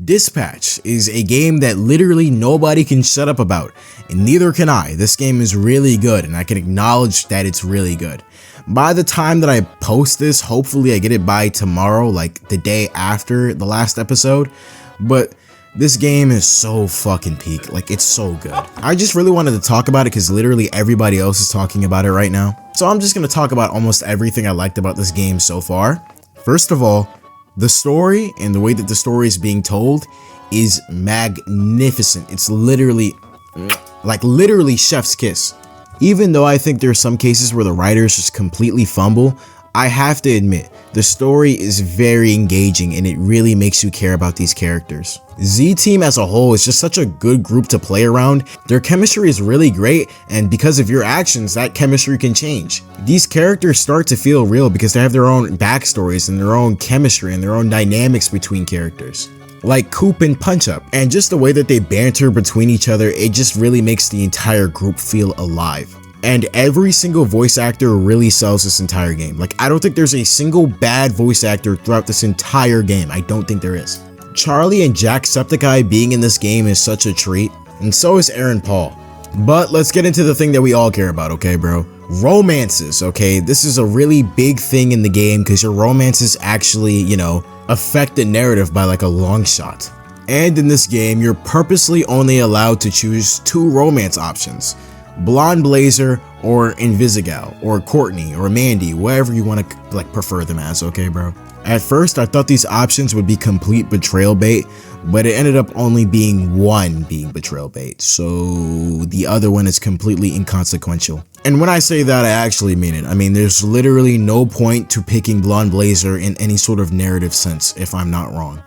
Dispatch is a game that literally nobody can shut up about, and neither can I. This game is really good, and I can acknowledge that it's really good. By the time that I post this, hopefully I get it by tomorrow, like the day after the last episode, but this game is so fucking peak, like it's so good. I just really wanted to talk about it because literally everybody else is talking about it right now. So I'm just gonna talk about almost everything I liked about this game so far. First of all, the story and the way that the story is being told is magnificent. It's literally chef's kiss. Even though I think there are some cases where the writers just completely fumble, I have to admit, the story is very engaging and it really makes you care about these characters. Z-Team as a whole is just such a good group to play around. Their chemistry is really great, and because of your actions, that chemistry can change. These characters start to feel real because they have their own backstories and their own chemistry and their own dynamics between characters. Like Coop and Punch Up, and just the way that they banter between each other, it just really makes the entire group feel alive. And every single voice actor really sells this entire game. Like, I don't think there's a single bad voice actor throughout this entire game. I don't think there is. Charlie and Jacksepticeye being in this game is such a treat, and so is Aaron Paul. But let's get into the thing that we all care about, okay, bro? Romances, okay? This is a really big thing in the game because your romances actually, affect the narrative by like a long shot. And in this game, you're purposely only allowed to choose 2 romance options. Blonde Blazer or Invisigal or Courtney or Mandy, whatever you want to prefer them as, okay, bro? At first, I thought these options would be complete betrayal bait, but it ended up only being one being betrayal bait, so the other one is completely inconsequential. And when I say that, I actually mean it. I mean, there's literally no point to picking Blonde Blazer in any sort of narrative sense, if I'm not wrong.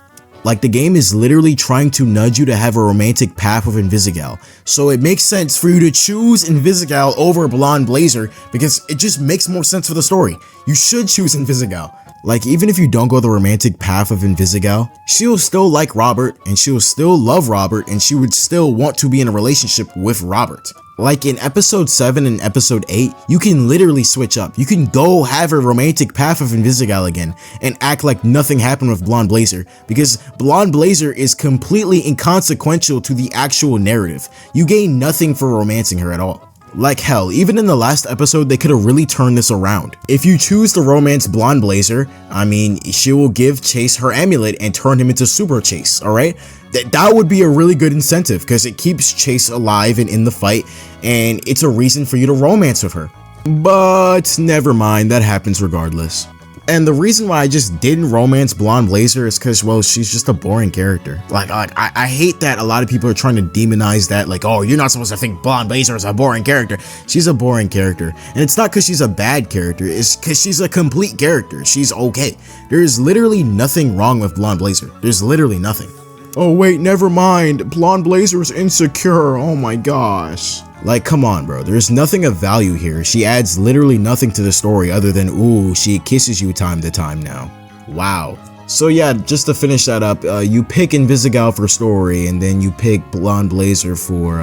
Like, the game is literally trying to nudge you to have a romantic path with Invisigal, so it makes sense for you to choose Invisigal over Blonde Blazer because it just makes more sense for the story. You should choose Invisigal. Like, even if you don't go the romantic path of Invisigal, she'll still like Robert, and she'll still love Robert, and she would still want to be in a relationship with Robert. Like in episode 7 and episode 8, you can literally switch up. You can go have a romantic path of Invisigal again and act like nothing happened with Blonde Blazer because Blonde Blazer is completely inconsequential to the actual narrative. You gain nothing for romancing her at all. Like hell, even in the last episode, they could have really turned this around. If you choose to romance Blonde Blazer, I mean, she will give Chase her amulet and turn him into Super Chase, alright? That would be a really good incentive because it keeps Chase alive and in the fight, and it's a reason for you to romance with her. But never mind, that happens regardless. And the reason why I just didn't romance Blonde Blazer is because, well, she's just a boring character. Like I hate that a lot of people are trying to demonize that, like, oh, you're not supposed to think Blonde Blazer is a boring character. She's a boring character. And it's not because she's a bad character, it's because she's a complete character. She's okay. There's literally nothing wrong with Blonde Blazer. There's literally nothing. Oh wait, never mind. Blonde Blazer's insecure. Oh my gosh. Like, come on, bro. There's nothing of value here. She adds literally nothing to the story other than, ooh, she kisses you time to time now. Wow. So yeah, just to finish that up, you pick Invisigal for story, and then you pick Blonde Blazer for,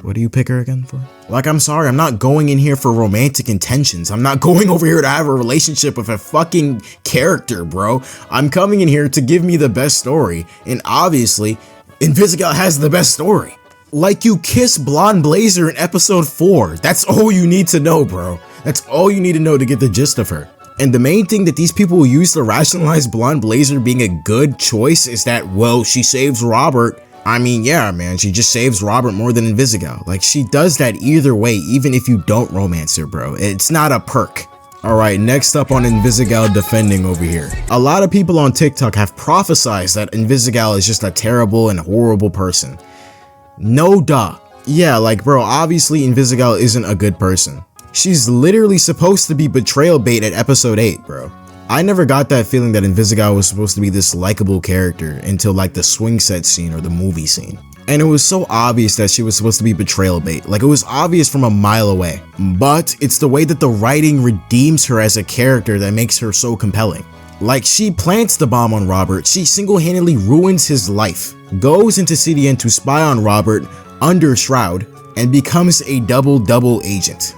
what do you pick her again for? Like, I'm sorry, I'm not going in here for romantic intentions. I'm not going over here to have a relationship with a fucking character, bro. I'm coming in here to give me the best story, and obviously, Invisigal has the best story. Like, you kiss Blonde Blazer in episode 4. That's all you need to know, bro. That's all you need to know to get the gist of her. And the main thing that these people use to rationalize Blonde Blazer being a good choice is that, well, she saves Robert. I mean, yeah, man, she just saves Robert more than Invisigal. Like, she does that either way, even if you don't romance her, bro. It's not a perk. Alright, next up on Invisigal defending over here. A lot of people on TikTok have prophesized that Invisigal is just a terrible and horrible person. No duh. Yeah, like, bro, obviously Invisigal isn't a good person. She's literally supposed to be betrayal bait at episode 8, bro. I never got that feeling that Invisigal was supposed to be this likable character until like the swing set scene or the movie scene. And it was so obvious that she was supposed to be betrayal bait. Like, it was obvious from a mile away. But it's the way that the writing redeems her as a character that makes her so compelling. Like, she plants the bomb on Robert, she single-handedly ruins his life, goes into CDN to spy on Robert under Shroud, and becomes a double agent.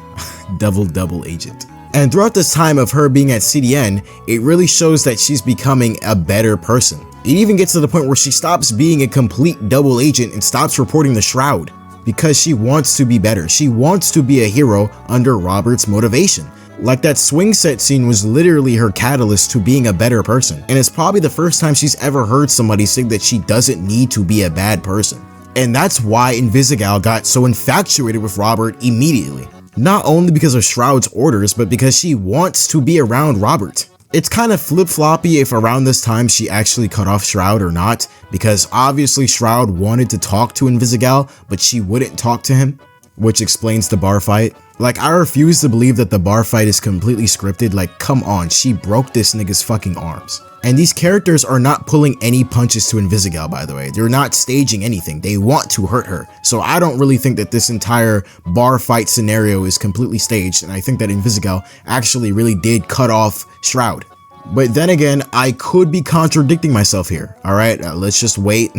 double agent. And throughout this time of her being at CDN, it really shows that she's becoming a better person. It even gets to the point where she stops being a complete double agent and stops reporting the Shroud because she wants to be better. She wants to be a hero under Robert's motivation. Like that swing set scene was literally her catalyst to being a better person. And it's probably the first time she's ever heard somebody say that she doesn't need to be a bad person. And that's why Invisigal got so infatuated with Robert immediately. Not only because of Shroud's orders, but because she wants to be around Robert. It's kind of flip-floppy if around this time she actually cut off Shroud or not, because obviously Shroud wanted to talk to Invisigal, but she wouldn't talk to him, which explains the bar fight. Like, I refuse to believe that the bar fight is completely scripted. Like, come on, she broke this nigga's fucking arms. And these characters are not pulling any punches to Invisigal, by the way. They're not staging anything. They want to hurt her. So I don't really think that this entire bar fight scenario is completely staged, and I think that Invisigal actually really did cut off Shroud. But then again, I could be contradicting myself here. Alright, let's just wait.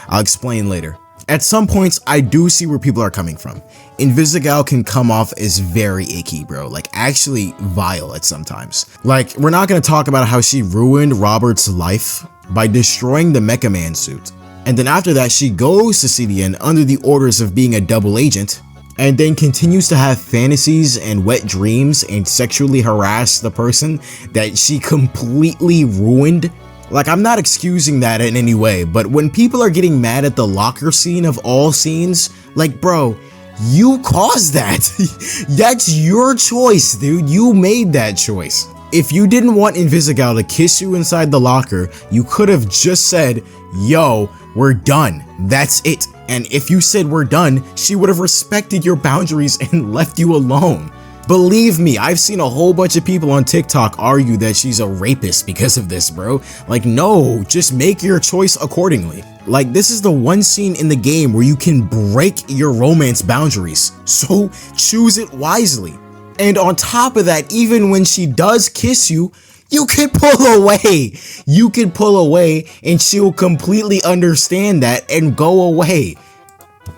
I'll explain later. At some points, I do see where people are coming from. Invisigal can come off as very icky, bro. Like, actually vile at sometimes. Like, we're not gonna talk about how she ruined Robert's life by destroying the Mecha Man suit. And then after that, she goes to CDN under the orders of being a double agent, and then continues to have fantasies and wet dreams and sexually harass the person that she completely ruined. Like, I'm not excusing that in any way, but when people are getting mad at the locker scene of all scenes, like, bro, you caused that. That's your choice, dude. You made that choice. If you didn't want Invisigal to kiss you inside the locker, you could have just said, yo, we're done. That's it. And if you said we're done, she would have respected your boundaries and left you alone. Believe me, I've seen a whole bunch of people on TikTok argue that she's a rapist because of this, bro. Like, no, just make your choice accordingly. Like, this is the one scene in the game where you can break your romance boundaries, so choose it wisely. And on top of that, even when she does kiss you, you can pull away. You can pull away and she'll completely understand that and go away.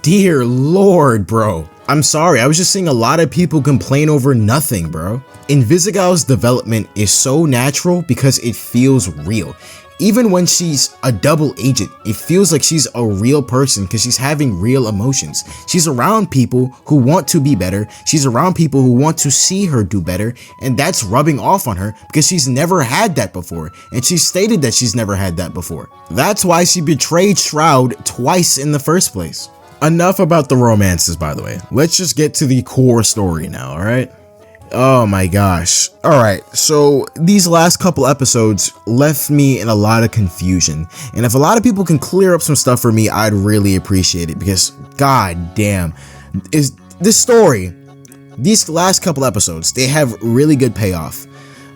Dear Lord, bro. I'm sorry, I was just seeing a lot of people complain over nothing, bro. Invisigal's development is so natural because it feels real. Even when she's a double agent, it feels like she's a real person because she's having real emotions. She's around people who want to be better. She's around people who want to see her do better, and that's rubbing off on her because she's never had that before, and she's stated that she's never had that before. That's why she betrayed Shroud twice in the first place. Enough about the romances, by the way. Let's just get to the core story now, alright? Oh my gosh. Alright, so these last couple episodes left me in a lot of confusion. And if a lot of people can clear up some stuff for me, I'd really appreciate it because, god damn, is this story, these last couple episodes, they have really good payoff,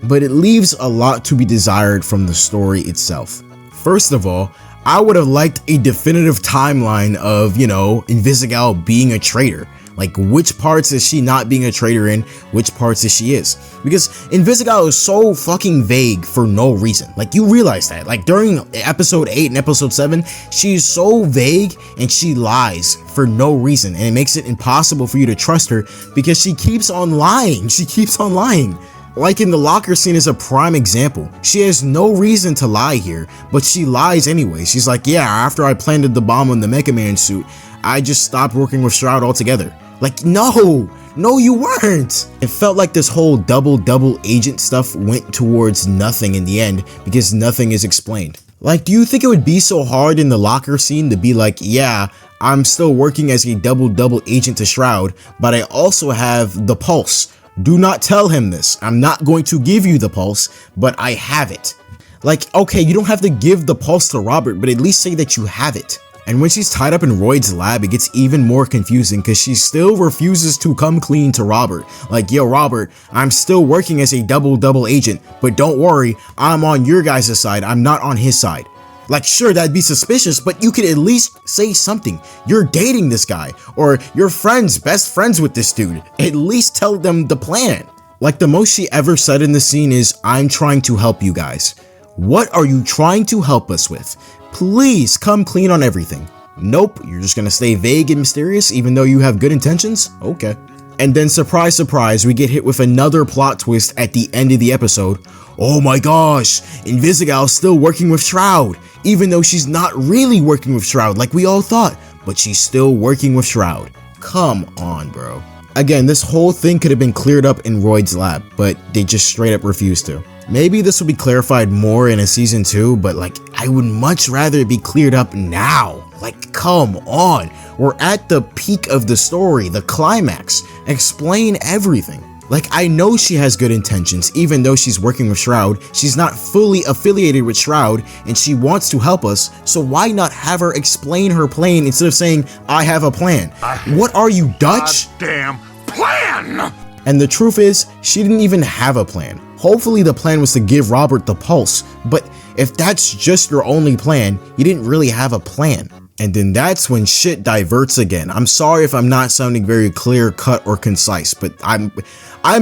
but it leaves a lot to be desired from the story itself. First of all, I would have liked a definitive timeline of, you know, Invisigal being a traitor. Like, which parts is she not being a traitor in, which parts is she is. Because Invisigal is so fucking vague for no reason. Like, you realize that. Like, during episode 8 and episode 7, she's so vague and she lies for no reason. And it makes it impossible for you to trust her because she keeps on lying. She keeps on lying. Like in the locker scene is a prime example. She has no reason to lie here, but she lies anyway. She's like, yeah, after I planted the bomb on the Mecha Man suit, I just stopped working with Shroud altogether. Like, no, you weren't. It felt like this whole double agent stuff went towards nothing in the end because nothing is explained. Like, do you think it would be so hard in the locker scene to be like, yeah, I'm still working as a double agent to Shroud, but I also have the Pulse. Do not tell him this. I'm not going to give you the Pulse, but I have it. Like, okay, you don't have to give the Pulse to Robert, but at least say that you have it. And when she's tied up in Royd's lab, it gets even more confusing because she still refuses to come clean to Robert. Like, yo, Robert, I'm still working as a double agent, but don't worry, I'm on your guys' side, I'm not on his side. Like, sure, that'd be suspicious, but you could at least say something. You're dating this guy, or you're best friends with this dude. At least tell them the plan. Like, the most she ever said in the scene is, I'm trying to help you guys. What are you trying to help us with? Please come clean on everything. Nope, you're just gonna stay vague and mysterious even though you have good intentions? Okay. And then surprise, surprise, we get hit with another plot twist at the end of the episode. oh my gosh, Invisigal's still working with Shroud, even though she's not really working with Shroud like we all thought, but she's still working with Shroud. Come on, bro. Again, this whole thing could have been cleared up in Royd's lab, but they just straight up refused to. Maybe this will be clarified more in a season 2, but like, I would much rather it be cleared up now. Like, come on. We're at the peak of the story, the climax. Explain everything. Like, I know she has good intentions, even though she's working with Shroud. She's not fully affiliated with Shroud, and she wants to help us, so why not have her explain her plan instead of saying, I have a plan? What are you, Dutch? Goddamn plan! And the truth is, she didn't even have a plan. Hopefully the plan was to give Robert the pulse, but if that's just your only plan, you didn't really have a plan. And then that's when shit diverts again. I'm sorry if I'm not sounding very clear cut or concise, but I'm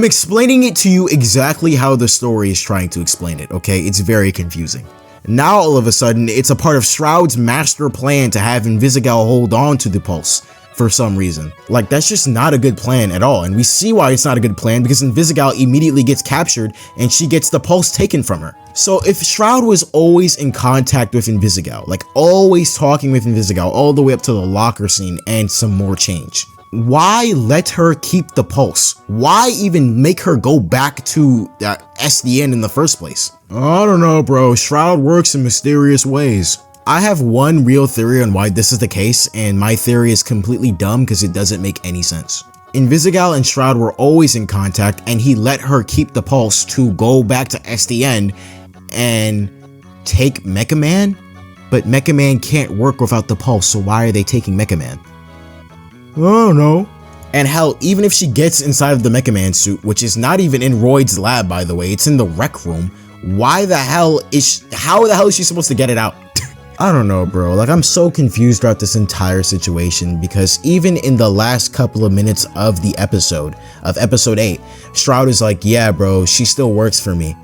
explaining it to you exactly how the story is trying to explain it, okay? It's very confusing. Now all of a sudden, it's a part of Shroud's master plan to have Invisigal hold on to the pulse for some reason. Like, that's just not a good plan at all, and we see why it's not a good plan because Invisigal immediately gets captured and she gets the pulse taken from her. So if Shroud was always in contact with Invisigal, like always talking with Invisigal all the way up to the locker scene and some more change, why let her keep the pulse? Why even make her go back to SDN in the first place? I don't know, bro. Shroud works in mysterious ways. I have one real theory on why this is the case, and my theory is completely dumb because it doesn't make any sense. Invisigal and Shroud were always in contact, and he let her keep the pulse to go back to SDN and take Mecha Man? But Mecha Man can't work without the pulse, so why are they taking Mecha Man? I don't know. And hell, even if she gets inside of the Mecha Man suit, which is not even in Royd's lab, by the way, it's in the rec room, how the hell is she supposed to get it out? I don't know, bro. Like, I'm so confused throughout this entire situation because even in the last couple of minutes of the episode, of episode 8, Shroud is like, yeah, bro, she still works for me.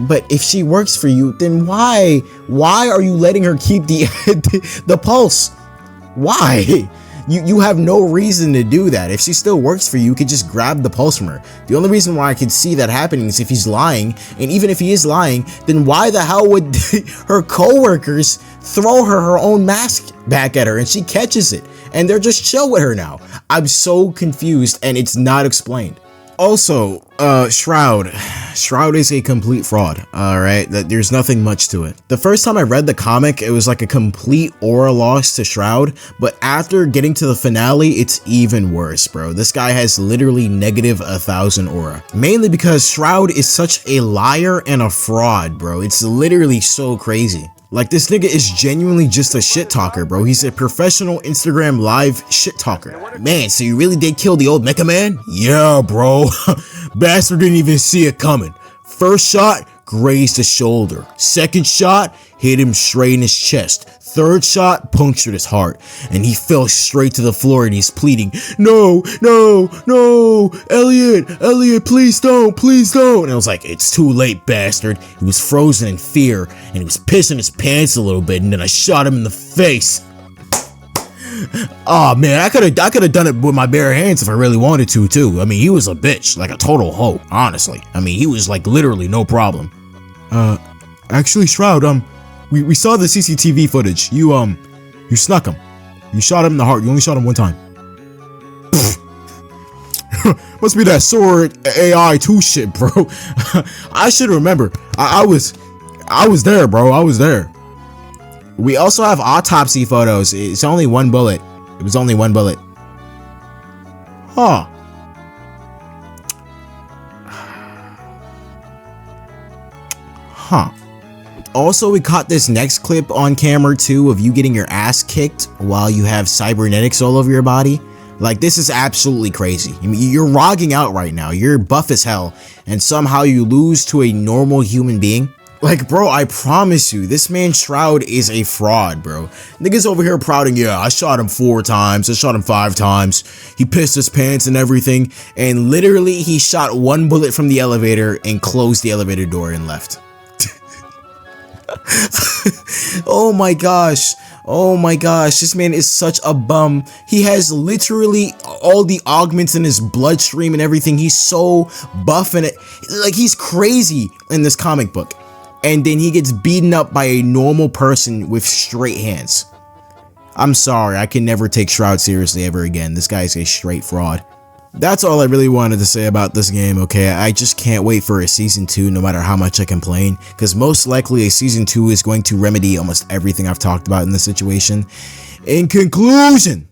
But if she works for you, then why are you letting her keep the pulse? Why? You have no reason to do that. If she still works for you, you could just grab the pulse from her. The only reason why I could see that happening is if he's lying, and even if he is lying, then why the hell would her co-workers throw her own mask back at her and she catches it and they're just chill with her now? I'm so confused and it's not explained. Also, Shroud is a complete fraud, alright? There's nothing much to it. The first time I read the comic, it was like a complete aura loss to Shroud, but after getting to the finale, it's even worse, bro. This guy has literally negative 1,000 aura. Mainly because Shroud is such a liar and a fraud, bro. It's literally so crazy. Like, this nigga is genuinely just a shit talker, bro. He's a professional Instagram live shit talker. Man, so you really did kill the old Mecha Man? Yeah, bro. Bastard didn't even see it coming. First shot, grazed the shoulder. Second shot, hit him straight in his chest. Third shot, punctured his heart. And he fell straight to the floor and he's pleading, no, no, no, Elliot, please don't. And I was like, it's too late, bastard. He was frozen in fear and he was pissing his pants a little bit and then I shot him in the face. Oh man, I could have done it with my bare hands if I really wanted to too. I mean, he was a bitch, like a total hoe, honestly. I mean, he was like literally no problem. Actually, Shroud, we saw the CCTV footage. You snuck him. You shot him in the heart. You only shot him one time. Must be that sword AI 2 shit, bro. I should remember. I was there, bro. I was there. We also have autopsy photos. It's only one bullet. It was only one bullet. Huh. Huh. Also, we caught this next clip on camera too of you getting your ass kicked while you have cybernetics all over your body. Like, this is absolutely crazy. I mean, you're rogging out right now. You're buff as hell, and somehow you lose to a normal human being. Like, bro, I promise you, this man Shroud is a fraud, bro. Niggas over here prouding, yeah, I shot him 4 times, I shot him 5 times, he pissed his pants and everything, and literally he shot 1 bullet from the elevator and closed the elevator door and left. Oh my gosh. Oh my gosh, this man is such a bum. He has literally all the augments in his bloodstream and everything. He's so buff and like he's crazy in this comic book. And then he gets beaten up by a normal person with straight hands. I'm sorry, I can never take Shroud seriously ever again. This guy is a straight fraud. That's all I really wanted to say about this game, okay? I just can't wait for a Season 2 no matter how much I complain, because most likely a Season 2 is going to remedy almost everything I've talked about in this situation. In conclusion,